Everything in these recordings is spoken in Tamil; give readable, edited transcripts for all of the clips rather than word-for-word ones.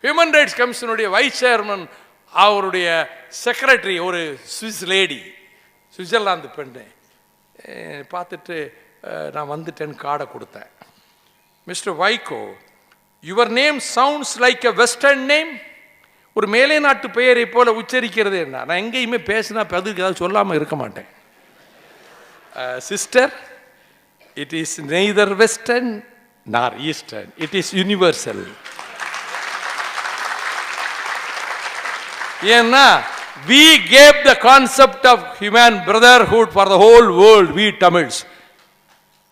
ஹியூமன் ரைட்ஸ் கமிஷனுடைய வைஸ் சேர்மன், அவருடைய செக்ரட்டரி ஒரு சுவிஸ் லேடி, சுவிட்சர்லாந்து பெண்ணு. பார்த்துட்டு நான் வந்துட்டேன்னு கார்டை கொடுத்தேன். Mister Vaiko, your name sounds like a western name. ஒரு மேலை நாட்டு பெயரை போல உச்சரிக்கிறது என்ன? நான் எங்கேயுமே பேசினா பதிலுக்கு ஏதாவது சொல்லாமல் இருக்க மாட்டேன். Sister, it is neither western நார் ஈஸ்டர்ன், இட் இஸ் யூனிவர்சல். ஏன்னா we gave the concept of human brotherhood for the whole world, we Tamils.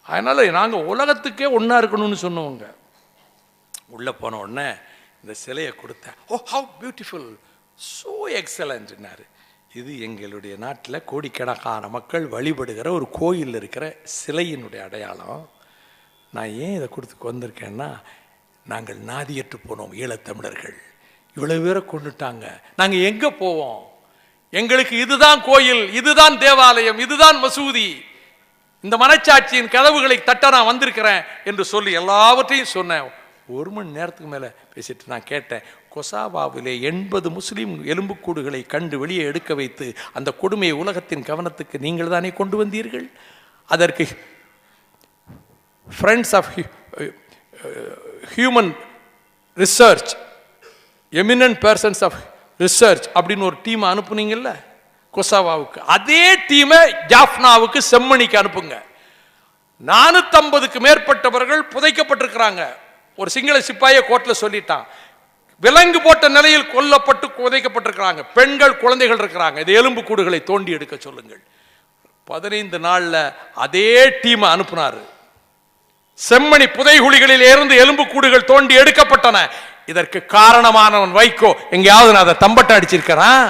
அதனால நாங்கள் உலகத்துக்கே ஒன்றா இருக்கணும்னு சொன்னவங்க. உள்ளே போன உடனே இந்த சிலையை கொடுத்தேன். ஓ ஹவ் பியூட்டிஃபுல், ஸோ எக்ஸலண்ட்னாரு. இது எங்களுடைய நாட்டில் கோடிக்கணக்கான மக்கள் வழிபடுகிற ஒரு கோயிலில் இருக்கிற சிலையினுடைய அடையாளம். நான் ஏன் இதை கொடுத்து வந்திருக்கேன்னா, நாங்கள் நாதியற்று போனோம் ஈழத்தமிழர்கள். இவ்வளவு பேரை கொண்டுட்டாங்க, நாங்கள் எங்கே போவோம்? எங்களுக்கு இதுதான் கோயில், இதுதான் தேவாலயம், இதுதான் மசூதி. இந்த மனச்சாட்சியின் கதவுகளை தட்ட நான் வந்திருக்கிறேன் என்று சொல்லி எல்லாவற்றையும் சொன்னேன். 1 மணி நேரத்துக்கு மேலே பேசிட்டு நான் கேட்டேன், கொசாவாவிலே 80 முஸ்லீம் எலும்புக்கூடுகளை கண்டு வெளியே எடுக்க வைத்து அந்த கொடுமையை உலகத்தின் கவனத்துக்கு நீங்கள் தானே கொண்டு வந்தீர்கள்? அதற்கு friends of human research, eminent persons of research அப்படின்னு ஒரு டீமை அனுப்புனீங்கல்ல கொசாவாவுக்கு, அதே டீமை ஜாஃப்னாவுக்கு செம்மணிக்கு அனுப்புங்க. 450க்கு மேற்பட்டவர்கள் புதைக்கப்பட்டிருக்கிறாங்க. ஒரு சிங்கள சிப்பாயை கோர்ட்டில் சொல்லிட்டான். விலங்கு போட்ட நிலையில் கொல்லப்பட்டு புதைக்கப்பட்டிருக்கிறாங்க. பெண்கள், குழந்தைகள் இருக்கிறாங்க. இது எலும்பு கூடுகளை தோண்டி எடுக்க சொல்லுங்கள். 15 நாள்ல அதே டீமை அனுப்புனாரு. செம்மணி புதைகுழிகளில் இருந்து எலும்பு கூடுகள் தோண்டி எடுக்கப்பட்டன. இதற்கு காரணமானவன் வைகோ. எங்கேயாவது நான் அதை தம்பட்ட அடிச்சிருக்கிறேன்?